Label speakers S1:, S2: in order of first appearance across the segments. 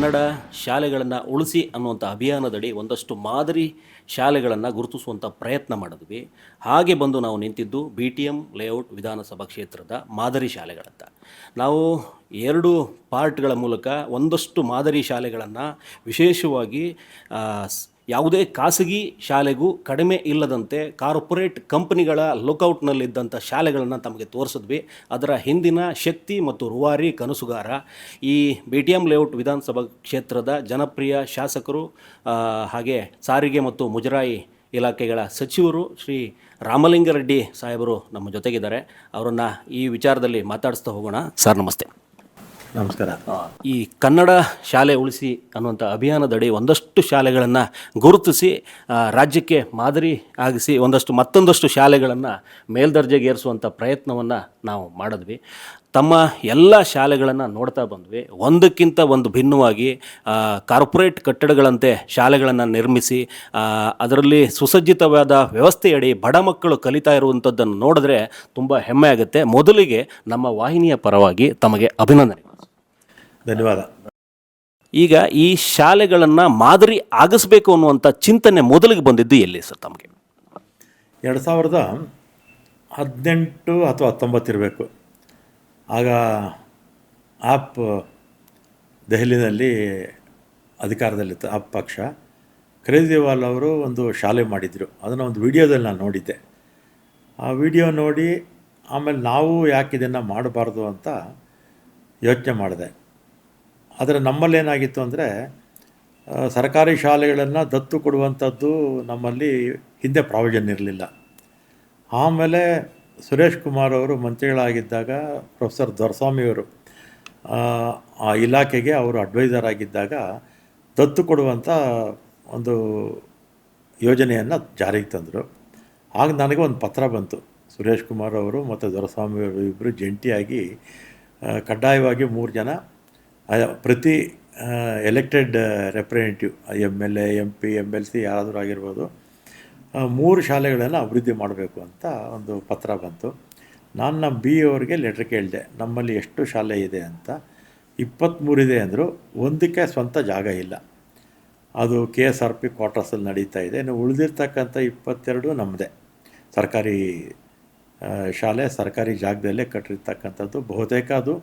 S1: ಕನ್ನಡ ಶಾಲೆಗಳನ್ನು ಉಳಿಸಿ ಅನ್ನುವಂಥ ಅಭಿಯಾನದಡಿ ಒಂದಷ್ಟು ಮಾದರಿ ಶಾಲೆಗಳನ್ನು ಗುರುತಿಸುವಂಥ ಪ್ರಯತ್ನ ಮಾಡಿದ್ವಿ. ಹಾಗೆ ಬಂದು ನಾವು ನಿಂತಿದ್ದು ಬಿ ಟಿ ಎಮ್ ಲೇಔಟ್ ವಿಧಾನಸಭಾ ಕ್ಷೇತ್ರದ ಮಾದರಿ ಶಾಲೆಗಳಂತ. ನಾವು 2 ಪಾರ್ಟ್ಗಳ ಮೂಲಕ ಒಂದಷ್ಟು ಮಾದರಿ ಶಾಲೆಗಳನ್ನು ವಿಶೇಷವಾಗಿ ಯಾವುದೇ ಖಾಸಗಿ ಶಾಲೆಗೂ ಕಡಿಮೆ ಇಲ್ಲದಂತೆ ಕಾರ್ಪೊರೇಟ್ ಕಂಪನಿಗಳ ಲುಕೌಟ್ನಲ್ಲಿದ್ದಂಥ ಶಾಲೆಗಳನ್ನು ತಮಗೆ ತೋರಿಸಿದ್ವಿ. ಅದರ ಹಿಂದಿನ ಶಕ್ತಿ ಮತ್ತು ರೂವಾರಿ ಕನಸುಗಾರ ಈ ಬಿ ಟಿ ಎಮ್ ಲೇಔಟ್ ವಿಧಾನಸಭಾ ಕ್ಷೇತ್ರದ ಜನಪ್ರಿಯ ಶಾಸಕರು, ಹಾಗೆ ಸಾರಿಗೆ ಮತ್ತು ಮುಜರಾಯಿ ಇಲಾಖೆಗಳ ಸಚಿವರು ಶ್ರೀ ರಾಮಲಿಂಗಾರೆಡ್ಡಿ ಸಾಹೇಬರು ನಮ್ಮ ಜೊತೆಗಿದ್ದಾರೆ. ಅವರನ್ನು ಈ ವಿಚಾರದಲ್ಲಿ ಮಾತಾಡಿಸ್ತಾ ಹೋಗೋಣ. ಸರ್ ನಮಸ್ತೆ.
S2: ನಮಸ್ಕಾರ.
S1: ಈ ಕನ್ನಡ ಶಾಲೆ ಉಳಿಸಿ ಅನ್ನುವಂಥ ಅಭಿಯಾನದಡಿ ಒಂದಷ್ಟು ಶಾಲೆಗಳನ್ನು ಗುರುತಿಸಿ ರಾಜ್ಯಕ್ಕೆ ಮಾದರಿ ಆಗಿಸಿ ಮತ್ತೊಂದಷ್ಟು ಶಾಲೆಗಳನ್ನು ಮೇಲ್ದರ್ಜೆಗೇರಿಸುವಂಥ ಪ್ರಯತ್ನವನ್ನು ನಾವು ಮಾಡಿದ್ವಿ. ತಮ್ಮ ಎಲ್ಲ ಶಾಲೆಗಳನ್ನು ನೋಡ್ತಾ ಬಂದ್ವಿ. ಒಂದಕ್ಕಿಂತ ಒಂದು ಭಿನ್ನವಾಗಿ ಕಾರ್ಪೊರೇಟ್ ಕಟ್ಟಡಗಳಂತೆ ಶಾಲೆಗಳನ್ನು ನಿರ್ಮಿಸಿ ಅದರಲ್ಲಿ ಸುಸಜ್ಜಿತವಾದ ವ್ಯವಸ್ಥೆಯಡಿ ಬಡ ಮಕ್ಕಳು ಕಲಿತಾ ಇರುವಂಥದ್ದನ್ನು ನೋಡಿದ್ರೆ ತುಂಬ ಹೆಮ್ಮೆ ಆಗುತ್ತೆ. ಮೊದಲಿಗೆ ನಮ್ಮ ವಾಹಿನಿಯ ಪರವಾಗಿ ತಮಗೆ ಅಭಿನಂದನೆ.
S2: ಧನ್ಯವಾದ.
S1: ಈಗ ಈ ಶಾಲೆಗಳನ್ನು ಮಾದರಿ ಆಗಿಸ್ಬೇಕು ಅನ್ನುವಂಥ ಚಿಂತನೆ ಮೊದಲಿಗೆ ಬಂದಿದ್ದು ಎಲ್ಲಿ ಸರ್ ತಮಗೆ?
S2: 2018 ಅಥವಾ 19 ಇರಬೇಕು. ಆಗ ಆಪ್ ದೆಹಲಿನಲ್ಲಿ ಅಧಿಕಾರದಲ್ಲಿತ್ತು. ಆಪ್ ಪಕ್ಷ. ಕೇಜ್ರಿವಾಲ್ ಅವರು ಒಂದು ಶಾಲೆ ಮಾಡಿದರು. ಅದನ್ನು ಒಂದು ವಿಡಿಯೋದಲ್ಲಿ ನಾನು ನೋಡಿದ್ದೆ. ಆ ವಿಡಿಯೋ ನೋಡಿ ಆಮೇಲೆ ನಾವು ಯಾಕೆ ಇದನ್ನು ಮಾಡಬಾರ್ದು ಅಂತ ಯೋಚನೆ ಮಾಡಿದೆ. ಆದರೆ ನಮ್ಮಲ್ಲೇನಾಗಿತ್ತು ಅಂದರೆ ಸರ್ಕಾರಿ ಶಾಲೆಗಳನ್ನು ದತ್ತು ಕೊಡುವಂಥದ್ದು ನಮ್ಮಲ್ಲಿ ಹಿಂದೆ ಪ್ರಾವಿಷನ್ ಇರಲಿಲ್ಲ. ಆಮೇಲೆ ಸುರೇಶ್ ಕುಮಾರ್ ಅವರು ಮಂತ್ರಿಗಳಾಗಿದ್ದಾಗ ಪ್ರೊಫೆಸರ್ ದೊರೆಸ್ವಾಮಿಯವರು ಆ ಇಲಾಖೆಗೆ ಅವರು ಅಡ್ವೈಸರ್ ಆಗಿದ್ದಾಗ ದತ್ತು ಕೊಡುವಂಥ ಒಂದು ಯೋಜನೆಯನ್ನು ಜಾರಿಗೆ ತಂದರು. ಆಗ ನನಗೆ ಒಂದು ಪತ್ರ ಬಂತು. ಸುರೇಶ್ ಕುಮಾರ್ ಅವರು ಮತ್ತು ದೊರೆಸ್ವಾಮಿಯವರು ಇಬ್ಬರು ಜಂಟಿಯಾಗಿ ಕಡ್ಡಾಯವಾಗಿ 3 ಜನ ಪ್ರತಿ elected representative MLA MP MLC ಯಾರಾದರೂ ಆಗಿರ್ಬೋದು 3 ಶಾಲೆಗಳನ್ನು ಅಭಿವೃದ್ಧಿ ಮಾಡಬೇಕು ಅಂತ ಒಂದು ಪತ್ರ ಬಂತು. ನಾನು ನಮ್ಮ BE ಅವ್ರಿಗೆ ಲೆಟ್ರ್ ಕೇಳಿದೆ, ನಮ್ಮಲ್ಲಿ ಎಷ್ಟು ಶಾಲೆ ಇದೆ ಅಂತ. 23 ಇದೆ ಅಂದರು. ಒಂದಕ್ಕೆ ಸ್ವಂತ ಜಾಗ ಇಲ್ಲ. ಅದು KSRP ಕ್ವಾರ್ಟರ್ಸಲ್ಲಿ ನಡೀತಾ ಇದೆ. ಇನ್ನು ಉಳಿದಿರ್ತಕ್ಕಂಥ 22 ನಮ್ಮದೇ ಸರ್ಕಾರಿ ಶಾಲೆ, ಸರ್ಕಾರಿ ಜಾಗದಲ್ಲೇ ಕಟ್ಟಿರ್ತಕ್ಕಂಥದ್ದು. ಬಹುತೇಕ ಅದು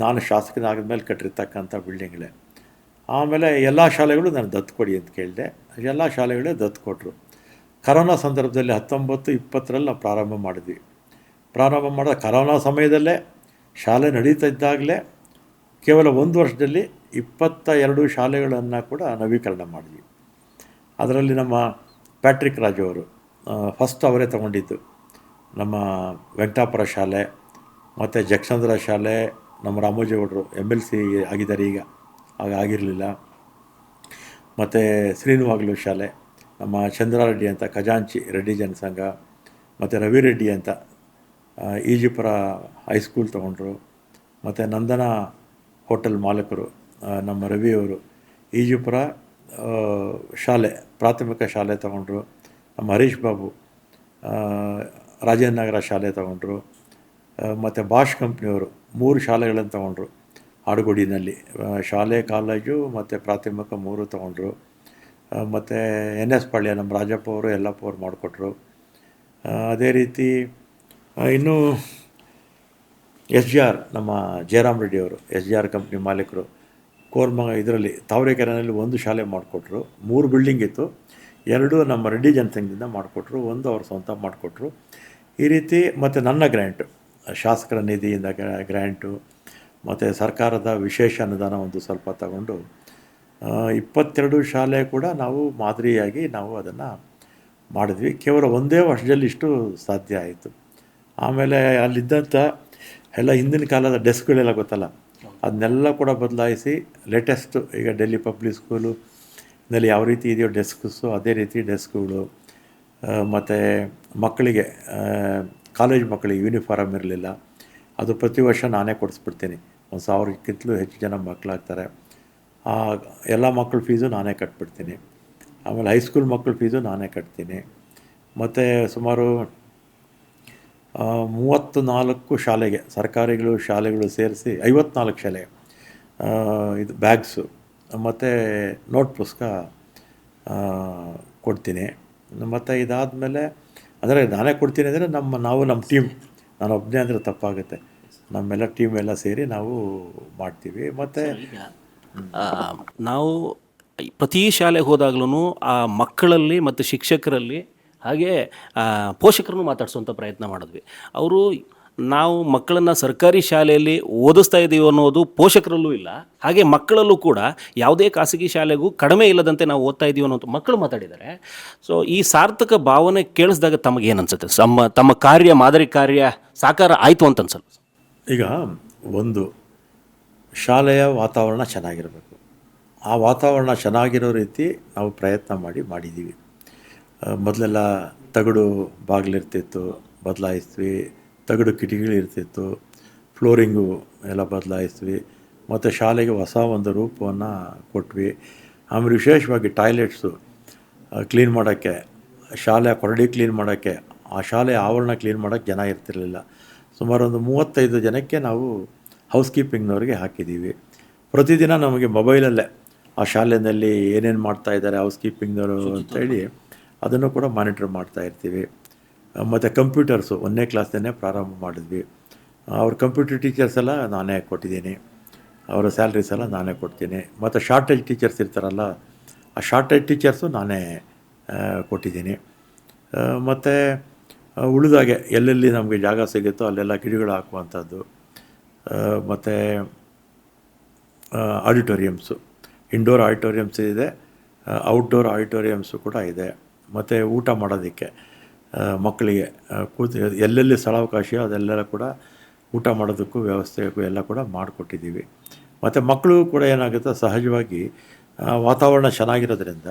S2: ನಾನು ಶಾಸಕನಾದ ಮೇಲೆ ಕಟ್ಟಿರ್ತಕ್ಕಂಥ ಬಿಲ್ಡಿಂಗ್ಗಳೇ. ಆಮೇಲೆ ಎಲ್ಲ ಶಾಲೆಗಳು ನಾನು ದತ್ತು ಕೊಡಿ ಅಂತ ಕೇಳಿದೆ. ಎಲ್ಲ ಶಾಲೆಗಳೇ ದತ್ತು ಕೊಟ್ಟರು. ಕರೋನಾ ಸಂದರ್ಭದಲ್ಲಿ 19-20ರಲ್ಲಿ ನಾವು ಪ್ರಾರಂಭ ಮಾಡಿದ್ವಿ. ಕರೋನಾ ಸಮಯದಲ್ಲೇ ಶಾಲೆ ನಡೀತಾ ಇದ್ದಾಗಲೇ ಕೇವಲ 1 ವರ್ಷದಲ್ಲಿ 22 ಶಾಲೆಗಳನ್ನು ಕೂಡ ನವೀಕರಣ ಮಾಡಿದ್ವಿ. ಅದರಲ್ಲಿ ನಮ್ಮ ಪ್ಯಾಟ್ರಿಕ್ ರಾಜು ಅವರು ಫಸ್ಟ್ ಅವರೇ ತಗೊಂಡಿದ್ದು. ನಮ್ಮ ವೆಂಕಟಾಪುರ ಶಾಲೆ ಮತ್ತು ಜಗಚಂದ್ರ ಶಾಲೆ, ನಮ್ಮ ರಾಮೋಜೇಗೌಡರು MLC ಆಗಿದ್ದಾರೆ, ಈಗ ಆಗ ಆಗಿರಲಿಲ್ಲ. ಮತ್ತು ಶ್ರೀನಿವಾಗ್ಲು ಶಾಲೆ, ನಮ್ಮ ಚಂದ್ರಾರೆಡ್ಡಿ ಅಂತ ಖಜಾಂಚಿ ರೆಡ್ಡಿ ಜನಸಂಘ, ಮತ್ತು ರವಿರೆಡ್ಡಿ ಅಂತ ಈಜಿಪುರ ಹೈಸ್ಕೂಲ್ ತೊಗೊಂಡ್ರು. ಮತ್ತು ನಂದನ ಹೋಟೆಲ್ ಮಾಲೀಕರು ನಮ್ಮ ರವಿಯವರು ಈಜಿಪುರ ಶಾಲೆ, ಪ್ರಾಥಮಿಕ ಶಾಲೆ ತೊಗೊಂಡ್ರು. ನಮ್ಮ ಹರೀಶ್ ಬಾಬು ರಾಜೇಂದ್ರ ನಗರ ಶಾಲೆ ತೊಗೊಂಡ್ರು. ಮತ್ತು ಬಾಷ್ ಕಂಪ್ನಿಯವರು 3 ಶಾಲೆಗಳನ್ನು ತೊಗೊಂಡ್ರು. ಆಡುಗೋಡಿನಲ್ಲಿ ಶಾಲೆ, ಕಾಲೇಜು ಮತ್ತು ಪ್ರಾಥಮಿಕ 3 ತೊಗೊಂಡ್ರು. ಮತ್ತು NS ಪಾಳ್ಯ ನಮ್ಮ ರಾಜಪ್ಪ ಅವರು, ಯಲ್ಲಪ್ಪ ಅವರು ಮಾಡಿಕೊಟ್ರು. ಅದೇ ರೀತಿ ಇನ್ನೂ SGR ನಮ್ಮ ಜಯರಾಮ್ ರೆಡ್ಡಿ ಅವರು SGR ಕಂಪ್ನಿ ಮಾಲೀಕರು ಇದರಲ್ಲಿ ತಾವರೆಕೆರೆಯಲ್ಲಿ 1 ಶಾಲೆ ಮಾಡಿಕೊಟ್ರು. 3 ಬಿಲ್ಡಿಂಗ್ ಇತ್ತು. 2 ನಮ್ಮ ರೆಡ್ಡಿ ಜನಸಂಘದಿಂದ ಮಾಡಿಕೊಟ್ರು, 1 ಅವ್ರ ಸ್ವಂತ ಮಾಡಿಕೊಟ್ರು. ಈ ರೀತಿ ಮತ್ತು ನನ್ನ ಗ್ರ್ಯಾಂಟು, ಶಾಸಕರ ನಿಧಿಯಿಂದ ಗ್ರ್ಯಾಂಟು ಮತ್ತು ಸರ್ಕಾರದ ವಿಶೇಷ ಅನುದಾನ ಒಂದು ಸ್ವಲ್ಪ ತಗೊಂಡು 22 ಶಾಲೆ ಕೂಡ ನಾವು ಮಾದರಿಯಾಗಿ ನಾವು ಅದನ್ನು ಮಾಡಿದ್ವಿ. ಕೇವಲ 1 ವರ್ಷದಲ್ಲಿ ಇಷ್ಟು ಸಾಧ್ಯ ಆಯಿತು. ಆಮೇಲೆ ಅಲ್ಲಿದ್ದಂಥ ಎಲ್ಲ ಹಿಂದಿನ ಕಾಲದ ಡೆಸ್ಕ್ಗಳೆಲ್ಲ ಗೊತ್ತಲ್ಲ, ಅದನ್ನೆಲ್ಲ ಕೂಡ ಬದಲಾಯಿಸಿ ಲೇಟೆಸ್ಟು ಈಗ ಡೆಲ್ಲಿ ಪಬ್ಲಿಕ್ ಸ್ಕೂಲು ನಲ್ಲಿ ಯಾವ ರೀತಿ ಇದೆಯೋ ಡೆಸ್ಕ್ಸು, ಅದೇ ರೀತಿ ಡೆಸ್ಕ್ಗಳು. ಮತ್ತು ಮಕ್ಕಳಿಗೆ ಕಾಲೇಜ್ ಮಕ್ಕಳಿಗೆ ಯೂನಿಫಾರಮ್ ಇರಲಿಲ್ಲ. ಅದು ಪ್ರತಿ ವರ್ಷ ನಾನೇ ಕೊಡಿಸ್ಬಿಡ್ತೀನಿ. 1000ಕ್ಕಿಂತಲೂ ಹೆಚ್ಚು ಜನ ಮಕ್ಕಳಾಗ್ತಾರೆ. ಎಲ್ಲ ಮಕ್ಕಳ ಫೀಸು ನಾನೇ ಕಟ್ಬಿಡ್ತೀನಿ. ಆಮೇಲೆ ಹೈಸ್ಕೂಲ್ ಮಕ್ಕಳ ಫೀಸು ನಾನೇ ಕಟ್ತೀನಿ. ಮತ್ತು ಸುಮಾರು 34 ಶಾಲೆಗೆ, ಸರ್ಕಾರಿಗಳು ಶಾಲೆಗಳು ಸೇರಿಸಿ 54 ಶಾಲೆಗೆ ಇದು ಬ್ಯಾಗ್ಸು ಮತ್ತು ನೋಟ್ ಪುಸ್ತಕ ಕೊಡ್ತೀನಿ. ಮತ್ತು ಇದಾದಮೇಲೆ ಅಂದರೆ ನಾನೇ ಕೊಡ್ತೀನಿ ಅಂದರೆ ನಮ್ಮ ಟೀಮ್, ನಾನು ಒಬ್ಬನೇ ಅಂದರೆ ತಪ್ಪಾಗುತ್ತೆ, ನಮ್ಮೆಲ್ಲ ಟೀಮ್ ಎಲ್ಲ ಸೇರಿ ನಾವು ಮಾಡ್ತೀವಿ. ಮತ್ತು
S1: ನಾವು ಪ್ರತಿ ಶಾಲೆಗೆ ಹೋದಾಗ್ಲೂ ಆ ಮಕ್ಕಳಲ್ಲಿ ಮತ್ತು ಶಿಕ್ಷಕರಲ್ಲಿ ಹಾಗೆ ಪೋಷಕರನ್ನು ಮಾತಾಡಿಸುವಂಥ ಪ್ರಯತ್ನ ಮಾಡಿದ್ವಿ. ಅವರು ನಾವು ಮಕ್ಕಳನ್ನು ಸರ್ಕಾರಿ ಶಾಲೆಯಲ್ಲಿ ಓದಿಸ್ತಾ ಇದ್ದೀವಿ ಅನ್ನೋದು ಪೋಷಕರಲ್ಲೂ ಇಲ್ಲ, ಹಾಗೆ ಮಕ್ಕಳಲ್ಲೂ ಕೂಡ ಯಾವುದೇ ಖಾಸಗಿ ಶಾಲೆಗೂ ಕಡಿಮೆ ಇಲ್ಲದಂತೆ ನಾವು ಓದ್ತಾ ಇದ್ದೀವಿ ಅನ್ನೋದು ಮಕ್ಕಳು ಮಾತಾಡಿದ್ದಾರೆ. ಸೊ ಈ ಸಾರ್ಥಕ ಭಾವನೆ ಕೇಳಿಸಿದಾಗ ತಮಗೇನು ಅನಿಸುತ್ತೆ? ತಮ್ಮ ಕಾರ್ಯ, ಮಾದರಿ ಕಾರ್ಯ ಸಾಕಾರ ಆಯಿತು ಅಂತ ಅನ್ಸಲ್ಲ?
S2: ಈಗ ಒಂದು ಶಾಲೆಯ ವಾತಾವರಣ ಚೆನ್ನಾಗಿರಬೇಕು. ಆ ವಾತಾವರಣ ಚೆನ್ನಾಗಿರೋ ರೀತಿ ನಾವು ಪ್ರಯತ್ನ ಮಾಡಿದ್ದೀವಿ. ಮೊದಲೆಲ್ಲ ತಗಡು ಬಾಗಿಲಿರ್ತಿತ್ತು, ಬದಲಾಯಿಸ್ವಿ. ತಗಡು ಕಿಟಕಿಗಳಿರ್ತಿತ್ತು, ಫ್ಲೋರಿಂಗು ಎಲ್ಲ ಬದಲಾಯಿಸ್ವಿ. ಮತ್ತು ಶಾಲೆಗೆ ಹೊಸ ಒಂದು ರೂಪವನ್ನು ಕೊಟ್ವಿ. ಆಮೇಲೆ ವಿಶೇಷವಾಗಿ ಟಾಯ್ಲೆಟ್ಸು ಕ್ಲೀನ್ ಮಾಡೋಕ್ಕೆ, ಶಾಲೆಯ ಕೊಠಡಿ ಕ್ಲೀನ್ ಮಾಡೋಕ್ಕೆ, ಆ ಶಾಲೆಯ ಆವರಣ ಕ್ಲೀನ್ ಮಾಡೋಕ್ಕೆ ಜನ ಇರ್ತಿರಲಿಲ್ಲ. ಸುಮಾರು ಒಂದು 35 ಜನಕ್ಕೆ ನಾವು ಹೌಸ್ ಕೀಪಿಂಗ್ನವ್ರಿಗೆ ಹಾಕಿದ್ದೀವಿ. ಪ್ರತಿದಿನ ನಮಗೆ ಮೊಬೈಲಲ್ಲೇ ಆ ಶಾಲೆಯಲ್ಲಿ ಏನೇನು ಮಾಡ್ತಾಯಿದ್ದಾರೆ ಹೌಸ್ ಕೀಪಿಂಗ್ನವರು ಅಂತೇಳಿ ಅದನ್ನು ಕೂಡ ಮಾನಿಟ್ರ್ ಮಾಡ್ತಾಯಿರ್ತೀವಿ. ಮತ್ತು ಕಂಪ್ಯೂಟರ್ಸು 1ನೇ ಕ್ಲಾಸ್ನೇ ಪ್ರಾರಂಭ ಮಾಡಿದ್ವಿ. ಅವ್ರ ಕಂಪ್ಯೂಟರ್ ಟೀಚರ್ಸ್ ಎಲ್ಲ ನಾನೇ ಕೊಟ್ಟಿದ್ದೀನಿ, ಅವರ ಸ್ಯಾಲ್ರೀಸ್ ಎಲ್ಲ ನಾನೇ ಕೊಡ್ತೀನಿ. ಮತ್ತು ಶಾರ್ಟೇಜ್ ಟೀಚರ್ಸ್ ಇರ್ತಾರಲ್ಲ, ಆ ಶಾರ್ಟೇಜ್ ಟೀಚರ್ಸು ನಾನೇ ಕೊಟ್ಟಿದ್ದೀನಿ. ಮತ್ತು ಉಳಿದಾಗೆ ಎಲ್ಲೆಲ್ಲಿ ನಮಗೆ ಜಾಗ ಸಿಗುತ್ತೋ ಅಲ್ಲೆಲ್ಲ ಗಿಡಗಳು ಹಾಕುವಂಥದ್ದು. ಮತ್ತು ಆಡಿಟೋರಿಯಮ್ಸು, ಇಂಡೋರ್ ಆಡಿಟೋರಿಯಮ್ಸ್ ಇದೆ, ಔಟ್ಡೋರ್ ಆಡಿಟೋರಿಯಮ್ಸು ಕೂಡ ಇದೆ. ಮತ್ತು ಊಟ ಮಾಡೋದಕ್ಕೆ ಮಕ್ಕಳಿಗೆ ಎಲ್ಲೆಲ್ಲಿ ಸ್ಥಳಾವಕಾಶ ಅದೆಲ್ಲ ಕೂಡ ಊಟ ಮಾಡೋದಕ್ಕೂ ವ್ಯವಸ್ಥೆಗೂ ಎಲ್ಲ ಕೂಡ ಮಾಡಿಕೊಟ್ಟಿದ್ದೀವಿ. ಮತ್ತು ಮಕ್ಕಳು ಕೂಡ ಏನಾಗುತ್ತೆ, ಸಹಜವಾಗಿ ವಾತಾವರಣ ಚೆನ್ನಾಗಿರೋದ್ರಿಂದ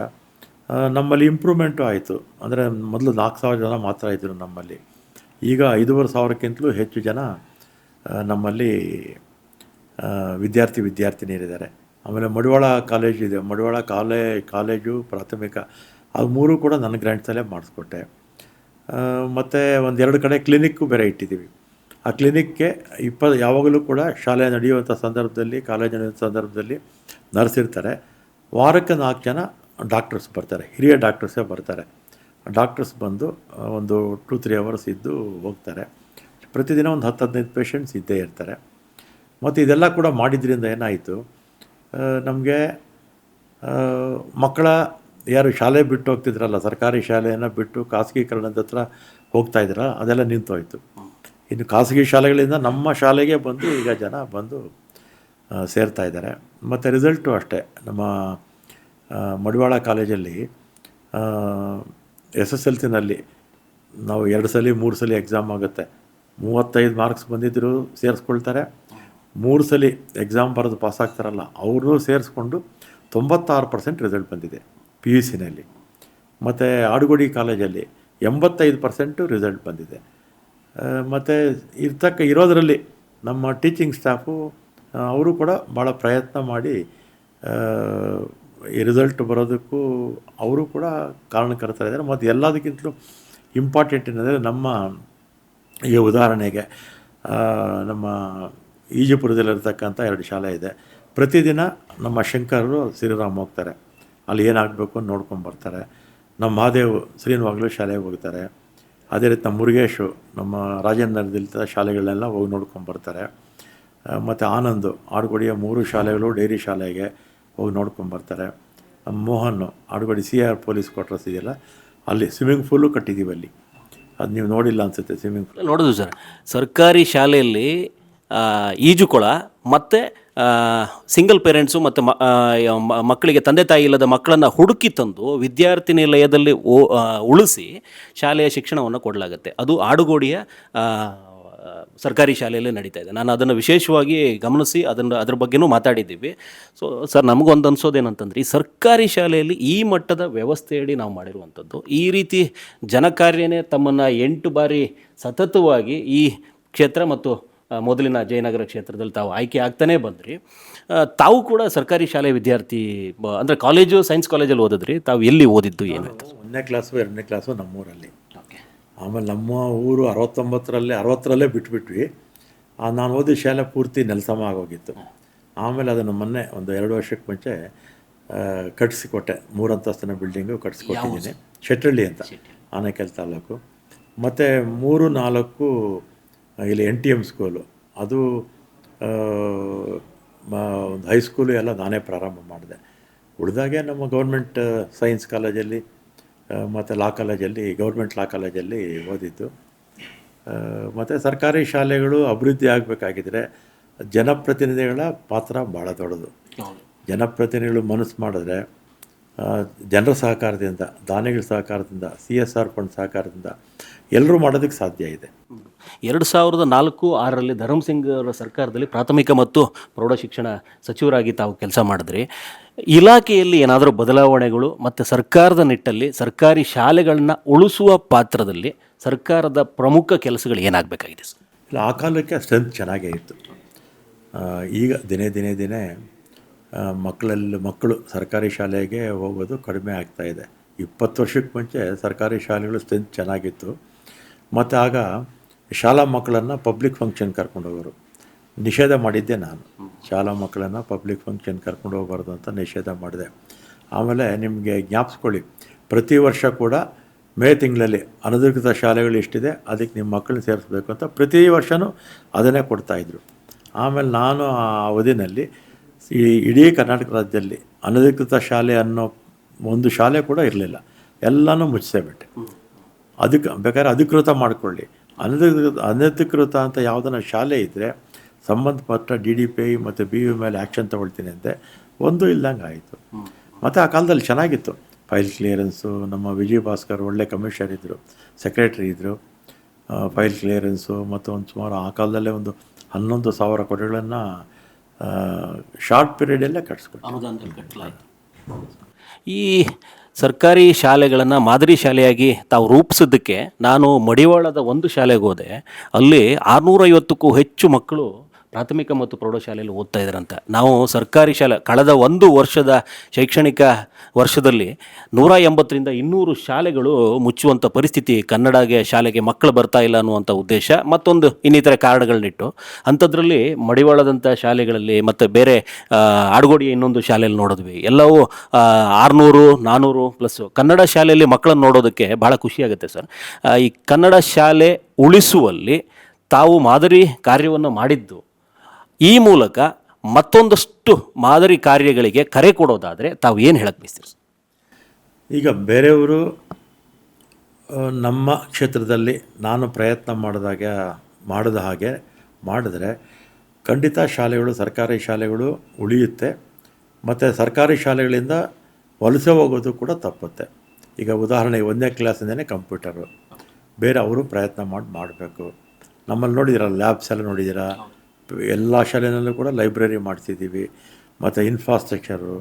S2: ನಮ್ಮಲ್ಲಿ ಇಂಪ್ರೂವ್ಮೆಂಟು ಆಯಿತು. ಅಂದರೆ ಮೊದಲು 4,000 ಜನ ಮಾತ್ರ ಇದ್ದರು ನಮ್ಮಲ್ಲಿ, ಈಗ 5,500ಕ್ಕಿಂತಲೂ ಹೆಚ್ಚು ಜನ ನಮ್ಮಲ್ಲಿ ವಿದ್ಯಾರ್ಥಿನಿಯರಿದ್ದಾರೆ. ಆಮೇಲೆ ಮಡಿವಾಳ ಕಾಲೇಜ್ ಇದೆ, ಮಡಿವಾಳ ಕಾಲೇಜು ಪ್ರಾಥಮಿಕ, ಅದು 3 ಕೂಡ ನನ್ನ ಗ್ರ್ಯಾಂಟ್ಸಲ್ಲೇ ಮಾಡಿಸ್ಕೊಟ್ಟೆ. ಮತ್ತು 1-2 ಕಡೆ ಕ್ಲಿನಿಕ್ಕು ಬೇರೆ ಇಟ್ಟಿದ್ದೀವಿ. ಆ ಕ್ಲಿನಿಕ್ಗೆ ಯಾವಾಗಲೂ ಕೂಡ ಶಾಲೆ ನಡೆಯುವಂಥ ಸಂದರ್ಭದಲ್ಲಿ, ಕಾಲೇಜ್ ನಡೆಯುವಂಥ ಸಂದರ್ಭದಲ್ಲಿ ನರ್ಸ್ ಇರ್ತಾರೆ. ವಾರಕ್ಕೆ 4 ಜನ ಡಾಕ್ಟರ್ಸ್ ಬರ್ತಾರೆ, ಹಿರಿಯ ಡಾಕ್ಟರ್ಸೇ ಬರ್ತಾರೆ. ಡಾಕ್ಟರ್ಸ್ ಬಂದು ಒಂದು 2-3 ಅವರ್ಸ್ ಇದ್ದು ಹೋಗ್ತಾರೆ. ಪ್ರತಿದಿನ ಒಂದು 10-15 ಪೇಷಂಟ್ಸ್ ಇದ್ದೇ ಇರ್ತಾರೆ. ಮತ್ತು ಇದೆಲ್ಲ ಕೂಡ ಮಾಡಿದ್ರಿಂದ ಏನಾಯಿತು, ನಮಗೆ ಮಕ್ಕಳ ಯಾರು ಶಾಲೆ ಬಿಟ್ಟು ಹೋಗ್ತಿದ್ರಲ್ಲ, ಸರ್ಕಾರಿ ಶಾಲೆಯನ್ನು ಬಿಟ್ಟು ಖಾಸಗೀಕರಣದ ಹತ್ರ ಹೋಗ್ತಾಯಿದ್ರಲ್ಲ, ಅದೆಲ್ಲ ನಿಂತೋಯ್ತು. ಇನ್ನು ಖಾಸಗಿ ಶಾಲೆಗಳಿಂದ ನಮ್ಮ ಶಾಲೆಗೆ ಬಂದು ಈಗ ಜನ ಬಂದು ಸೇರ್ತಾ ಇದ್ದಾರೆ. ಮತ್ತು ರಿಸಲ್ಟು ಅಷ್ಟೇ, ನಮ್ಮ ಮಡಿವಾಳ ಕಾಲೇಜಲ್ಲಿ SSLCನಲ್ಲಿ ನಾವು 2 ಸಲ 3 ಸಲ ಎಕ್ಸಾಮ್ ಆಗುತ್ತೆ. 35 ಮಾರ್ಕ್ಸ್ ಬಂದಿದ್ದರೂ ಸೇರಿಸ್ಕೊಳ್ತಾರೆ, 3 ಸಲ ಎಕ್ಸಾಮ್ ಬರೆದು ಪಾಸಾಗ್ತಾರಲ್ಲ ಅವ್ರನ್ನೂ ಸೇರಿಸ್ಕೊಂಡು 96% ರಿಸಲ್ಟ್ ಬಂದಿದೆ PUCನಲ್ಲಿ. ಮತ್ತು ಆಡುಗೋಡಿ ಕಾಲೇಜಲ್ಲಿ 85% ರಿಸಲ್ಟ್ ಬಂದಿದೆ. ಮತ್ತು ಇರೋದರಲ್ಲಿ ನಮ್ಮ ಟೀಚಿಂಗ್ ಸ್ಟಾಫು ಅವರು ಕೂಡ ಭಾಳ ಪ್ರಯತ್ನ ಮಾಡಿ ಈ ರಿಸಲ್ಟ್ ಬರೋದಕ್ಕೂ ಅವರು ಕೂಡ ಕಾರಣಕರ್ತರಿದ್ದಾರೆ. ಮತ್ತು ಎಲ್ಲದಕ್ಕಿಂತಲೂ ಇಂಪಾರ್ಟೆಂಟ್ ಏನಂದರೆ, ನಮ್ಮ ಈಗ ಉದಾಹರಣೆಗೆ ನಮ್ಮ ಈಜುಪುರದಲ್ಲಿರ್ತಕ್ಕಂಥ 2 ಶಾಲೆ ಇದೆ. ಪ್ರತಿದಿನ ನಮ್ಮ ಶಂಕರರು ಶ್ರೀರಾಮ್ ಹೋಗ್ತಾರೆ, ಅಲ್ಲಿ ಏನಾಗಬೇಕು ಅಂತ ನೋಡ್ಕೊಂಬರ್ತಾರೆ. ನಮ್ಮ ಮಹಾದೇವ್ ಶ್ರೀನಿವಾಗಲೂ ಶಾಲೆಗೆ ಹೋಗ್ತಾರೆ. ಅದೇ ರೀತಿ ನಮ್ಮ ಮುರುಗೇಶು ನಮ್ಮ ರಾಜೇಂದ್ರದಲ್ಲಿದ್ದ ಶಾಲೆಗಳನ್ನೆಲ್ಲ ಹೋಗಿ ನೋಡ್ಕೊಂಬರ್ತಾರೆ. ಮತ್ತು ಆನಂದ್ ಆಡುಗೋಡಿಯ 3 ಶಾಲೆಗಳು ಡೈರಿ ಶಾಲೆಗೆ ಹೋಗಿ ನೋಡ್ಕೊಂಬರ್ತಾರೆ. ನಮ್ಮ Mohan Adugodi CR police quarters ಇದೆಯಲ್ಲ, ಅಲ್ಲಿ ಸ್ವಿಮ್ಮಿಂಗ್ ಪೂಲು ಕಟ್ಟಿದ್ದೀವಿ. ಅಲ್ಲಿ ಅದು ನೀವು ನೋಡಿಲ್ಲ ಅನಿಸುತ್ತೆ, ಸ್ವಿಮ್ಮಿಂಗ್ ಪೂಲ್
S1: ನೋಡೋದು ಸರ್. ಸರ್ಕಾರಿ ಶಾಲೆಯಲ್ಲಿ ಈಜುಕೊಳ ಮತ್ತು ಸಿಂಗಲ್ ಪೇರೆಂಟ್ಸು ಮತ್ತು ಮಕ್ಕಳಿಗೆ ತಂದೆ ತಾಯಿ ಇಲ್ಲದ ಮಕ್ಕಳನ್ನು ಹುಡುಕಿ ತಂದು ವಿದ್ಯಾರ್ಥಿ ನಿಲಯದಲ್ಲಿ ಉಳಿಸಿ ಶಾಲೆಯ ಶಿಕ್ಷಣವನ್ನು ಕೊಡಲಾಗುತ್ತೆ. ಅದು ಆಡುಗೋಡಿಯ ಸರ್ಕಾರಿ ಶಾಲೆಯಲ್ಲೇ ನಡೀತಾ ಇದೆ. ನಾನು ಅದನ್ನು ವಿಶೇಷವಾಗಿ ಗಮನಿಸಿ ಅದ್ರ ಬಗ್ಗೆನೂ ಮಾತಾಡಿದ್ದೀವಿ. ಸೊ ಸರ್, ನಮಗೊಂದು ಅನ್ಸೋದೇನಂತಂದ್ರೆ, ಈ ಸರ್ಕಾರಿ ಶಾಲೆಯಲ್ಲಿ ಈ ಮಟ್ಟದ ವ್ಯವಸ್ಥೆಯಡಿ ನಾವು ಮಾಡಿರುವಂಥದ್ದು, ಈ ರೀತಿ ಜನಕಾರ್ಯನೇ ತಮ್ಮನ್ನು 8 ಬಾರಿ ಸತತವಾಗಿ ಈ ಕ್ಷೇತ್ರ ಮತ್ತು ಮೊದಲಿನ ಜಯನಗರ ಕ್ಷೇತ್ರದಲ್ಲಿ ತಾವು ಆಯ್ಕೆ ಆಗ್ತಾನೇ ಬಂದ್ರಿ. ತಾವು ಕೂಡ ಸರ್ಕಾರಿ ಶಾಲೆ ವಿದ್ಯಾರ್ಥಿ, ಅಂದರೆ ಕಾಲೇಜು ಸೈನ್ಸ್ ಕಾಲೇಜಲ್ಲಿ ಓದಿದ್ರಿ. ತಾವು ಎಲ್ಲಿ ಓದಿದ್ದು, ಏನಾಯಿತು?
S2: 1ನೇ ಕ್ಲಾಸು 2ನೇ ಕ್ಲಾಸು ನಮ್ಮೂರಲ್ಲಿ. ಆಮೇಲೆ ನಮ್ಮ ಊರು 60ರಲ್ಲೇ ಬಿಟ್ಬಿಟ್ವಿ. ನಾನು ಓದಿದ ಶಾಲೆ ಪೂರ್ತಿ ನೆಲಸಮ ಆಗೋಗಿತ್ತು. ಆಮೇಲೆ ಅದನ್ನು ಮೊನ್ನೆ ಒಂದು 2 ವರ್ಷಕ್ಕೆ ಮುಂಚೆ ಕಟ್ಟಿಸಿಕೊಟ್ಟೆ. 3 ಅಂತಸ್ತಿನ ಬಿಲ್ಡಿಂಗು ಕಟ್ಟಿಸ್ಕೊಟ್ಟಿದ್ದೀನಿ. ಶೆಟ್ಟಳ್ಳಿ ಅಂತ, ಆನೇಕಲ್ ತಾಲೂಕು. ಮತ್ತು 3-4 ಇಲ್ಲಿ NTM ಸ್ಕೂಲು, ಅದು ಒಂದು ಹೈಸ್ಕೂಲು ಎಲ್ಲ ನಾನೇ ಪ್ರಾರಂಭ ಮಾಡಿದೆ. ಉಳಿದಾಗೆ ನಮ್ಮ ಗೌರ್ಮೆಂಟ್ ಸೈನ್ಸ್ ಕಾಲೇಜಲ್ಲಿ ಮತ್ತು ಲಾ ಕಾಲೇಜಲ್ಲಿ, ಗೌರ್ಮೆಂಟ್ ಲಾ ಕಾಲೇಜಲ್ಲಿ ಓದಿದ್ದು. ಮತ್ತು ಸರ್ಕಾರಿ ಶಾಲೆಗಳು ಅಭಿವೃದ್ಧಿ ಆಗಬೇಕಾಗಿದ್ದರೆ ಜನಪ್ರತಿನಿಧಿಗಳ ಪಾತ್ರ ಭಾಳ ದೊಡ್ಡದು. ಜನಪ್ರತಿನಿಧಿಗಳು ಮನಸ್ಸು ಮಾಡಿದ್ರೆ, ಜನರ ಸಹಕಾರದಿಂದ, ದಾನಿಗಳ ಸಹಕಾರದಿಂದ, CSR ಫಂಡ್ ಸಹಕಾರದಿಂದ ಎಲ್ಲರೂ ಮಾಡೋದಕ್ಕೆ ಸಾಧ್ಯ ಇದೆ.
S1: 2004-6ರಲ್ಲಿ ಧರ್ಮಸಿಂಗ್ ಅವರ ಸರ್ಕಾರದಲ್ಲಿ ಪ್ರಾಥಮಿಕ ಮತ್ತು ಪ್ರೌಢಶಿಕ್ಷಣ ಸಚಿವರಾಗಿ ತಾವು ಕೆಲಸ ಮಾಡಿದ್ರಿ. ಇಲಾಖೆಯಲ್ಲಿ ಏನಾದರೂ ಬದಲಾವಣೆಗಳು ಮತ್ತು ಸರ್ಕಾರದ ನಿಟ್ಟಲ್ಲಿ ಸರ್ಕಾರಿ ಶಾಲೆಗಳನ್ನ ಉಳಿಸುವ ಪಾತ್ರದಲ್ಲಿ ಸರ್ಕಾರದ ಪ್ರಮುಖ ಕೆಲಸಗಳು ಏನಾಗಬೇಕಾಗಿದೆ ಸರ್?
S2: ಇಲ್ಲ, ಆ ಕಾಲಕ್ಕೆ ಸ್ಟ್ರೆಂತ್ ಚೆನ್ನಾಗೇ ಇತ್ತು. ಈಗ ದಿನೇ ಮಕ್ಕಳು ಸರ್ಕಾರಿ ಶಾಲೆಗೆ ಹೋಗೋದು ಕಡಿಮೆ ಆಗ್ತಾಯಿದೆ. 20 ವರ್ಷಕ್ಕೆ ಮುಂಚೆ ಸರ್ಕಾರಿ ಶಾಲೆಗಳು ಸ್ಟ್ರೆಂತ್ ಚೆನ್ನಾಗಿತ್ತು. ಮತ್ತು ಆಗ ಶಾಲಾ ಮಕ್ಕಳನ್ನು ಪಬ್ಲಿಕ್ ಫಂಕ್ಷನ್ ಕರ್ಕೊಂಡು ಹೋಗೋರು. ನಿಷೇಧ ಮಾಡಿದ್ದೆ ನಾನು. ಶಾಲಾ ಮಕ್ಕಳನ್ನು ಪಬ್ಲಿಕ್ ಫಂಕ್ಷನ್ ಕರ್ಕೊಂಡು ಹೋಗಬಾರ್ದು ಅಂತ ನಿಷೇಧ ಮಾಡಿದೆ. ಆಮೇಲೆ ನಿಮಗೆ ಜ್ಞಾಪಿಸ್ಕೊಳ್ಳಿ, ಪ್ರತಿ ವರ್ಷ ಕೂಡ ಮೇ ತಿಂಗಳಲ್ಲಿ ಅನಧಿಕೃತ ಶಾಲೆಗಳು ಎಷ್ಟಿದೆ ಅದಕ್ಕೆ ನಿಮ್ಮ ಮಕ್ಕಳನ್ನ ಸೇರಿಸ್ಬೇಕು ಅಂತ ಪ್ರತಿ ವರ್ಷವೂ ಅದನ್ನೇ ಕೊಡ್ತಾಯಿದ್ರು. ಆಮೇಲೆ ನಾನು ಆ ಅವಧಿನಲ್ಲಿ ಇಡೀ ಕರ್ನಾಟಕ ರಾಜ್ಯದಲ್ಲಿ ಅನಧಿಕೃತ ಶಾಲೆ ಅನ್ನೋ ಒಂದು ಶಾಲೆ ಕೂಡ ಇರಲಿಲ್ಲ. ಎಲ್ಲನೂ ಮುಚ್ಚಿಸೇಬಿಟ್ಟೆ. ಅದಕ್ಕೆ ಬೇಕಾದ್ರೆ ಅಧಿಕೃತ ಮಾಡಿಕೊಳ್ಳಿ, ಅನಧಿಕೃತ ಅಂತ ಯಾವುದನ್ನ ಶಾಲೆ ಇದ್ದರೆ ಸಂಬಂಧಪಟ್ಟ DDPI ಮತ್ತು BU ಮೇಲೆ ಆ್ಯಕ್ಷನ್ ತೊಗೊಳ್ತೀನಿ ಅಂತೆ. ಒಂದು ಇಲ್ದಂಗೆ ಆಯಿತು. ಮತ್ತು ಆ ಕಾಲದಲ್ಲಿ ಚೆನ್ನಾಗಿತ್ತು, ಫೈಲ್ ಕ್ಲಿಯರೆನ್ಸು. ನಮ್ಮ ವಿಜಯ್ ಭಾಸ್ಕರ್ ಒಳ್ಳೆ ಕಮಿಷನರ್ ಇದ್ದರು, ಸೆಕ್ರೆಟ್ರಿ ಇದ್ದರು. ಫೈಲ್ ಕ್ಲಿಯರೆನ್ಸು ಮತ್ತು ಒಂದು ಸುಮಾರು ಆ ಕಾಲದಲ್ಲೇ ಒಂದು 11,000 ಕೋಟಿಗಳನ್ನು ಶಾರ್ಟ್ ಪೀರಿಯಡಲ್ಲೇ ಕಟ್ಟಿಸ್ಕೊಟ್ಟು.
S1: ಈ ಸರ್ಕಾರಿ ಶಾಲೆಗಳನ್ನು ಮಾದರಿ ಶಾಲೆಯಾಗಿ ತಾವು ರೂಪಿಸಿದ್ದಕ್ಕೆ ನಾನು ಮಡಿವಾಳದ ಒಂದು ಶಾಲೆಗೆ ಹೋದೆ. ಅಲ್ಲಿ 650ಕ್ಕೂ ಹೆಚ್ಚು ಮಕ್ಕಳು ಪ್ರಾಥಮಿಕ ಮತ್ತು ಪ್ರೌಢಶಾಲೆಯಲ್ಲಿ ಓದ್ತಾ ಇದ್ದಾರಂತೆ. ನಾವು ಸರ್ಕಾರಿ ಶಾಲೆ ಕಳೆದ 1 ವರ್ಷದ ಶೈಕ್ಷಣಿಕ ವರ್ಷದಲ್ಲಿ 180ರಿಂದ 200 ಶಾಲೆಗಳು ಮುಚ್ಚುವಂಥ ಪರಿಸ್ಥಿತಿ, ಕನ್ನಡಗೆ ಶಾಲೆಗೆ ಮಕ್ಕಳು ಬರ್ತಾ ಇಲ್ಲ ಅನ್ನುವಂಥ ಉದ್ದೇಶ ಮತ್ತೊಂದು ಇನ್ನಿತರ ಕಾರಣಗಳನ್ನಿಟ್ಟು ಅಂಥದ್ರಲ್ಲಿ ಮಡಿವಾಳದಂಥ ಶಾಲೆಗಳಲ್ಲಿ ಮತ್ತು ಬೇರೆ ಆಡುಗೋಡಿಯ ಇನ್ನೊಂದು ಶಾಲೆಯಲ್ಲಿ ನೋಡಿದ್ವಿ. ಎಲ್ಲವೂ 600-400 ಪ್ಲಸ್ ಕನ್ನಡ ಶಾಲೆಯಲ್ಲಿ ಮಕ್ಕಳನ್ನು ನೋಡೋದಕ್ಕೆ ಭಾಳ ಖುಷಿಯಾಗುತ್ತೆ ಸರ್. ಈ ಕನ್ನಡ ಶಾಲೆ ಉಳಿಸುವಲ್ಲಿ ತಾವು ಮಾದರಿ ಕಾರ್ಯವನ್ನು ಮಾಡಿದ್ದು, ಈ ಮೂಲಕ ಮತ್ತೊಂದಷ್ಟು ಮಾದರಿ ಕಾರ್ಯಗಳಿಗೆ ಕರೆ ಕೊಡೋದಾದರೆ ತಾವು ಏನು ಹೇಳಕ್ಕೆ ಬಯಸ್ತೀರಿ ಸರ್?
S2: ಈಗ ಬೇರೆಯವರು ನಮ್ಮ ಕ್ಷೇತ್ರದಲ್ಲಿ ನಾನು ಪ್ರಯತ್ನ ಮಾಡಿದ ಹಾಗೆ ಮಾಡಿದ್ರೆ ಖಂಡಿತ ಶಾಲೆಗಳು, ಸರ್ಕಾರಿ ಶಾಲೆಗಳು ಉಳಿಯುತ್ತೆ. ಮತ್ತು ಸರ್ಕಾರಿ ಶಾಲೆಗಳಿಂದ ವಲಸೆ ಹೋಗೋದು ಕೂಡ ತಪ್ಪುತ್ತೆ. ಈಗ ಉದಾಹರಣೆಗೆ 1ನೇ ಕ್ಲಾಸಿಂದನೇ ಕಂಪ್ಯೂಟರು, ಬೇರೆ ಅವರು ಪ್ರಯತ್ನ ಮಾಡಬೇಕು. ನಮ್ಮಲ್ಲಿ ನೋಡಿದ್ದೀರ, ಲ್ಯಾಬ್ಸ್ ಎಲ್ಲ ನೋಡಿದ್ದೀರಾ. ಎಲ್ಲ ಶಾಲೆಯಲ್ಲೂ ಕೂಡ ಲೈಬ್ರರಿ ಮಾಡ್ತಿದ್ದೀವಿ. ಮತ್ತು ಇನ್ಫ್ರಾಸ್ಟ್ರಕ್ಚರು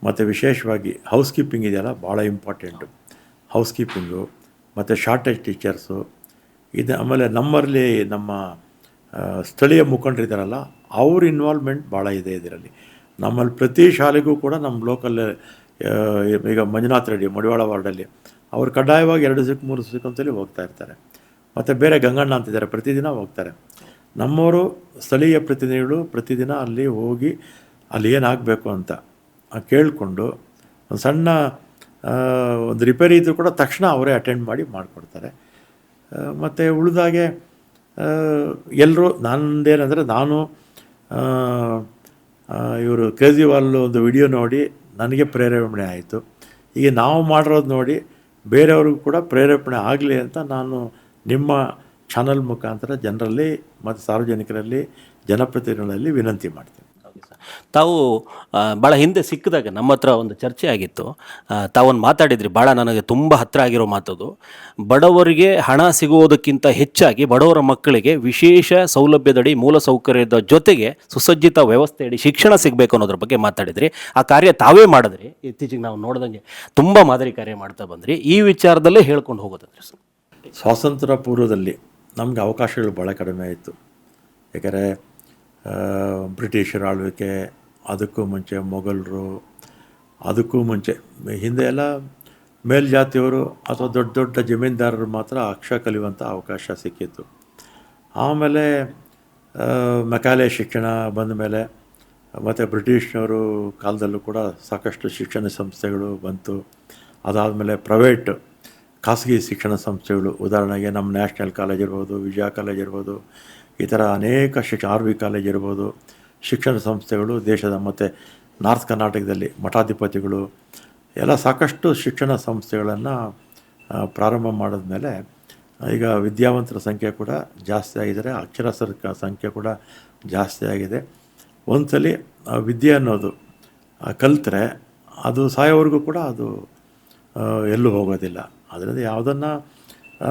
S2: ಮತ್ತು ವಿಶೇಷವಾಗಿ ಹೌಸ್ ಕೀಪಿಂಗ್ ಇದೆಯಲ್ಲ, ಭಾಳ ಇಂಪಾರ್ಟೆಂಟು. ಹೌಸ್ ಕೀಪಿಂಗು ಮತ್ತು ಶಾರ್ಟೇಜ್ ಟೀಚರ್ಸು ಇದು. ಆಮೇಲೆ ನಮ್ಮಲ್ಲಿ ನಮ್ಮ ಸ್ಥಳೀಯ ಮುಖಂಡರಿದ್ದಾರಲ್ಲ, ಅವ್ರ ಇನ್ವಾಲ್ವ್ಮೆಂಟ್ ಭಾಳ ಇದೆ ಇದರಲ್ಲಿ. ನಮ್ಮಲ್ಲಿ ಪ್ರತಿ ಶಾಲೆಗೂ ಕೂಡ ನಮ್ಮ ಲೋಕಲ್ ಈಗ ಮಂಜುನಾಥ್ ರೆಡ್ಡಿ ಮಡಿವಾಳ ವಾರ್ಡಲ್ಲಿ ಅವರು ಕಡ್ಡಾಯವಾಗಿ 2 ದಿವಸಕ್ಕೆ 3 ದಿವಸಕ್ಕಂತಲೇ ಹೋಗ್ತಾ ಇರ್ತಾರೆ. ಮತ್ತು ಬೇರೆ ಗಂಗಣ್ಣ ಅಂತಿದ್ದಾರೆ, ಪ್ರತಿದಿನ ಹೋಗ್ತಾರೆ. ನಮ್ಮವರು ಸ್ಥಳೀಯ ಪ್ರತಿನಿಧಿಗಳು ಪ್ರತಿದಿನ ಅಲ್ಲಿ ಹೋಗಿ ಅಲ್ಲಿ ಏನಾಗಬೇಕು ಅಂತ ಕೇಳಿಕೊಂಡು ಒಂದು ಸಣ್ಣ ಒಂದು ರಿಪೇರಿ ಇದ್ದರೂ ಕೂಡ ತಕ್ಷಣ ಅವರೇ ಅಟೆಂಡ್ ಮಾಡಿ ಮಾಡಿಕೊಡ್ತಾರೆ. ಮತ್ತು ಉಳಿದಾಗೆ ಎಲ್ಲರೂ ನಂದೇನೆಂದರೆ, ನಾನು ಇವರು ಕೇಜ್ರಿವಾಲ್ ಒಂದು ವಿಡಿಯೋ ನೋಡಿ ನನಗೆ ಪ್ರೇರೇಪಣೆ ಆಯಿತು. ಈಗ ನಾವು ಮಾಡಿರೋದು ನೋಡಿ ಬೇರೆಯವ್ರಿಗೂ ಕೂಡ ಪ್ರೇರೇಪಣೆ ಆಗಲಿ ಅಂತ ನಾನು ನಿಮ್ಮ ಚಾನಲ್ ಮುಖಾಂತರ ಜನರಲ್ಲಿ ಮತ್ತು ಸಾರ್ವಜನಿಕರಲ್ಲಿ, ಜನಪ್ರತಿನಿಧಿಗಳಲ್ಲಿ ವಿನಂತಿ ಮಾಡ್ತೀನಿ.
S1: ತಾವು ಭಾಳ ಹಿಂದೆ ಸಿಕ್ಕಿದಾಗ ನಮ್ಮ ಹತ್ರ ಒಂದು ಚರ್ಚೆ ಆಗಿತ್ತು. ತಾವೊಂದು ಮಾತಾಡಿದ್ರಿ, ಭಾಳ ನನಗೆ ತುಂಬ ಹತ್ತಿರ ಆಗಿರೋ ಮಾತದು. ಬಡವರಿಗೆ ಹಣ ಸಿಗುವುದಕ್ಕಿಂತ ಹೆಚ್ಚಾಗಿ ಬಡವರ ಮಕ್ಕಳಿಗೆ ವಿಶೇಷ ಸೌಲಭ್ಯದಡಿ ಮೂಲಸೌಕರ್ಯದ ಜೊತೆಗೆ ಸುಸಜ್ಜಿತ ವ್ಯವಸ್ಥೆಯಡಿ ಶಿಕ್ಷಣ ಸಿಗಬೇಕು ಅನ್ನೋದ್ರ ಬಗ್ಗೆ ಮಾತಾಡಿದ್ರಿ. ಆ ಕಾರ್ಯ ತಾವೇ ಮಾಡಿದ್ರಿ. ಇತ್ತೀಚೆಗೆ ನಾವು ನೋಡಿದಂಗೆ ತುಂಬ ಮಾದರಿ ಕಾರ್ಯ ಮಾಡ್ತಾ ಬಂದ್ರಿ. ಈ ವಿಚಾರದಲ್ಲೇ ಹೇಳ್ಕೊಂಡು ಹೋಗೋದಂದ್ರೆ ಸರ್,
S2: ಸ್ವಾತಂತ್ರ್ಯ ಪೂರ್ವದಲ್ಲಿ ನಮಗೆ ಅವಕಾಶಗಳು ಭಾಳ ಕಡಿಮೆ ಇತ್ತು. ಯಾಕಂದರೆ ಬ್ರಿಟಿಷರ ಆಳ್ವಿಕೆ, ಅದಕ್ಕೂ ಮುಂಚೆ ಮೊಘಲರು, ಅದಕ್ಕೂ ಮುಂಚೆ ಹಿಂದೆ ಎಲ್ಲ ಮೇಲ್ಜಾತಿಯವರು ಅಥವಾ ದೊಡ್ಡ ದೊಡ್ಡ ಜಮೀನ್ದಾರರು ಮಾತ್ರ ಅಕ್ಷರ ಕಲಿಯುವಂಥ ಅವಕಾಶ ಸಿಕ್ಕಿತ್ತು. ಆಮೇಲೆ ಮೆಕಾಲೆ ಶಿಕ್ಷಣ ಬಂದ ಮೇಲೆ ಮತ್ತು ಬ್ರಿಟಿಷ್ನವರು ಕಾಲದಲ್ಲೂ ಕೂಡ ಸಾಕಷ್ಟು ಶಿಕ್ಷಣ ಸಂಸ್ಥೆಗಳು ಬಂತು. ಅದಾದಮೇಲೆ ಪ್ರೈವೇಟ್ ಖಾಸಗಿ ಶಿಕ್ಷಣ ಸಂಸ್ಥೆಗಳು, ಉದಾಹರಣೆಗೆ ನಮ್ಮ ನ್ಯಾಷನಲ್ ಕಾಲೇಜ್ ಇರ್ಬೋದು, ವಿಜಯ ಕಾಲೇಜ್ ಇರ್ಬೋದು, ಈ ಥರ ಅನೇಕ ಆರ್ ವಿ ಕಾಲೇಜ್ ಇರ್ಬೋದು, ಶಿಕ್ಷಣ ಸಂಸ್ಥೆಗಳು ದೇಶದ ಮತ್ತು ನಾರ್ತ್ ಕರ್ನಾಟಕದಲ್ಲಿ ಮಠಾಧಿಪತಿಗಳು ಎಲ್ಲ ಸಾಕಷ್ಟು ಶಿಕ್ಷಣ ಸಂಸ್ಥೆಗಳನ್ನು ಪ್ರಾರಂಭ ಮಾಡಿದ್ಮೇಲೆ ಈಗ ವಿದ್ಯಾವಂತರ ಸಂಖ್ಯೆ ಕೂಡ ಜಾಸ್ತಿ ಆಗಿದ್ದಾರೆ, ಅಕ್ಷರಸ್ಥರ ಸಂಖ್ಯೆ ಕೂಡ ಜಾಸ್ತಿ ಆಗಿದೆ. ಒಂದ್ಸಲಿ ವಿದ್ಯೆ ಅನ್ನೋದು ಕಲಿತ್ರೆ ಅದು ಸಾಯೋವರೆಗೂ ಕೂಡ ಅದು ಎಲ್ಲೂ ಹೋಗೋದಿಲ್ಲ. ಅದರಿಂದ ಯಾವುದನ್ನು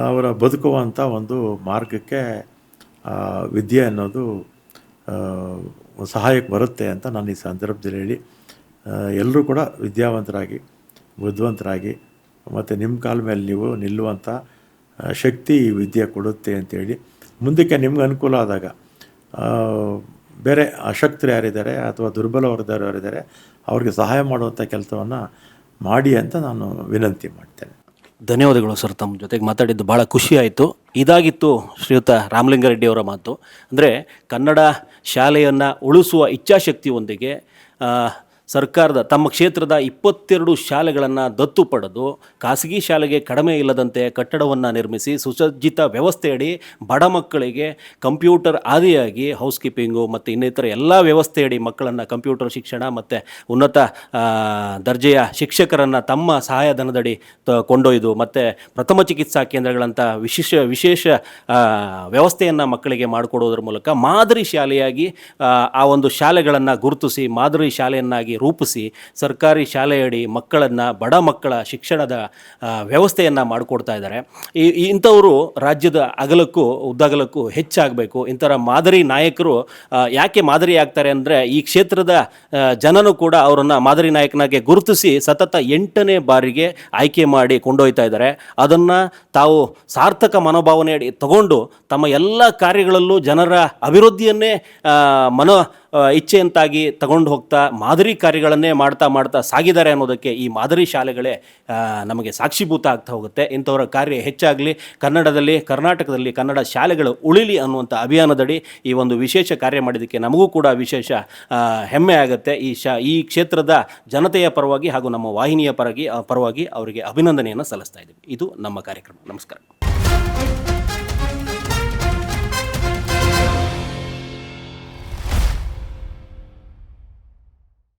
S2: ಅವರ ಬದುಕುವಂಥ ಒಂದು ಮಾರ್ಗಕ್ಕೆ ವಿದ್ಯೆ ಅನ್ನೋದು ಸಹಾಯಕ್ಕೆ ಬರುತ್ತೆ ಅಂತ ನಾನು ಈ ಸಂದರ್ಭದಲ್ಲಿ ಹೇಳಿ, ಎಲ್ಲರೂ ಕೂಡ ವಿದ್ಯಾವಂತರಾಗಿ ಬುದ್ಧಿವಂತರಾಗಿ ಮತ್ತು ನಿಮ್ಮ ಕಾಲ ಮೇಲೆ ನೀವು ನಿಲ್ಲುವಂಥ ಶಕ್ತಿ ಈ ವಿದ್ಯೆ ಕೊಡುತ್ತೆ ಅಂತೇಳಿ, ಮುಂದಕ್ಕೆ ನಿಮ್ಗೆ ಅನುಕೂಲ ಆದಾಗ ಬೇರೆ ಅಶಕ್ತರು ಯಾರಿದ್ದಾರೆ ಅಥವಾ ದುರ್ಬಲ ವರ್ಗದವರು ಯಾರಿದ್ದಾರೆ ಅವ್ರಿಗೆ ಸಹಾಯ ಮಾಡುವಂಥ ಕೆಲಸವನ್ನು ಮಾಡಿ ಅಂತ ನಾನು ವಿನಂತಿ ಮಾಡ್ತೇನೆ.
S1: ಧನ್ಯವಾದಗಳು ಸರ್. ತಮ್ಮ ಜೊತೆಗೆ ಮಾತಾಡಿದ್ದು ಭಾಳ ಖುಷಿ ಆಯಿತು. ಇದಾಗಿತ್ತು ಶ್ರೀಯುತ ರಾಮಲಿಂಗಾರೆಡ್ಡಿಯವರ ಮಾತು. ಅಂದರೆ ಕನ್ನಡ ಶಾಲೆಯನ್ನು ಉಳಿಸುವ ಇಚ್ಛಾಶಕ್ತಿಯೊಂದಿಗೆ ಸರ್ಕಾರದ ತಮ್ಮ ಕ್ಷೇತ್ರದ 22 ಶಾಲೆಗಳನ್ನು ದತ್ತು ಪಡೆದು ಖಾಸಗಿ ಶಾಲೆಗೆ ಕಡಿಮೆ ಇಲ್ಲದಂತೆ ಕಟ್ಟಡವನ್ನು ನಿರ್ಮಿಸಿ ಸುಸಜ್ಜಿತ ವ್ಯವಸ್ಥೆಯಡಿ ಬಡ ಮಕ್ಕಳಿಗೆ ಕಂಪ್ಯೂಟರ್ ಆದಿಯಾಗಿ ಹೌಸ್ ಕೀಪಿಂಗು ಮತ್ತು ಇನ್ನಿತರ ಎಲ್ಲ ವ್ಯವಸ್ಥೆಯಡಿ ಮಕ್ಕಳನ್ನು ಕಂಪ್ಯೂಟರ್ ಶಿಕ್ಷಣ ಮತ್ತು ಉನ್ನತ ದರ್ಜೆಯ ಶಿಕ್ಷಕರನ್ನು ತಮ್ಮ ಸಹಾಯಧನದಡಿ ಕೊಂಡೊಯ್ದು ಮತ್ತು ಪ್ರಥಮ ಚಿಕಿತ್ಸಾ ಕೇಂದ್ರಗಳಂಥ ವಿಶೇಷ ವ್ಯವಸ್ಥೆಯನ್ನು ಮಕ್ಕಳಿಗೆ ಮಾಡಿಕೊಡೋದ್ರ ಮೂಲಕ ಮಾದರಿ ಶಾಲೆಯಾಗಿ ಆ ಒಂದು ಶಾಲೆಗಳನ್ನು ಗುರುತಿಸಿ ಮಾದರಿ ಶಾಲೆಯನ್ನಾಗಿ ರೂಪಿಸಿ ಸರ್ಕಾರಿ ಶಾಲೆಯಡಿ ಮಕ್ಕಳನ್ನು ಬಡ ಮಕ್ಕಳ ಶಿಕ್ಷಣದ ವ್ಯವಸ್ಥೆಯನ್ನು ಮಾಡಿಕೊಡ್ತಾ ಇದ್ದಾರೆ. ಇಂಥವರು ರಾಜ್ಯದ ಅಗಲಕ್ಕೂ ಉದ್ದಗಲಕ್ಕೂ ಹೆಚ್ಚಾಗಬೇಕು. ಇಂಥರ ಮಾದರಿ ನಾಯಕರು ಯಾಕೆ ಮಾದರಿ ಆಗ್ತಾರೆ ಅಂದರೆ ಈ ಕ್ಷೇತ್ರದ ಜನನು ಕೂಡ ಅವರನ್ನು ಮಾದರಿ ನಾಯಕನಾಗಿ ಗುರುತಿಸಿ ಸತತ 8ನೇ ಬಾರಿಗೆ ಆಯ್ಕೆ ಮಾಡಿ ಕೊಂಡೊಯ್ತಾ ಇದ್ದಾರೆ. ಅದನ್ನು ತಾವು ಸಾರ್ಥಕ ಮನೋಭಾವನೆಯಡಿ ತಗೊಂಡು ತಮ್ಮ ಎಲ್ಲ ಕಾರ್ಯಗಳಲ್ಲೂ ಜನರ ಅಭಿವೃದ್ಧಿಯನ್ನೇ ಇಚ್ಛೆಯಂತಾಗಿ ತಗೊಂಡು ಹೋಗ್ತಾ ಮಾದರಿ ಕಾರ್ಯಗಳನ್ನೇ ಮಾಡ್ತಾ ಸಾಗಿದ್ದಾರೆ ಅನ್ನೋದಕ್ಕೆ ಈ ಮಾದರಿ ಶಾಲೆಗಳೇ ನಮಗೆ ಸಾಕ್ಷೀಭೂತ ಆಗ್ತಾ ಹೋಗುತ್ತೆ. ಇಂಥವರ ಕಾರ್ಯ ಹೆಚ್ಚಾಗಲಿ, ಕನ್ನಡದಲ್ಲಿ ಕರ್ನಾಟಕದಲ್ಲಿ ಕನ್ನಡ ಶಾಲೆಗಳು ಉಳಿಲಿ ಅನ್ನುವಂಥ ಅಭಿಯಾನದಡಿ ಈ ಒಂದು ವಿಶೇಷ ಕಾರ್ಯ ಮಾಡಿದ್ದಕ್ಕೆ ನಮಗೂ ಕೂಡ ವಿಶೇಷ ಹೆಮ್ಮೆ ಆಗುತ್ತೆ. ಈ ಕ್ಷೇತ್ರದ ಜನತೆಯ ಪರವಾಗಿ ಹಾಗೂ ನಮ್ಮ ವಾಹಿನಿಯ ಪರವಾಗಿ ಅವರಿಗೆ ಅಭಿನಂದನೆಯನ್ನು ಸಲ್ಲಿಸ್ತಾ ಇದ್ದೀವಿ. ಇದು ನಮ್ಮ ಕಾರ್ಯಕ್ರಮ. ನಮಸ್ಕಾರ.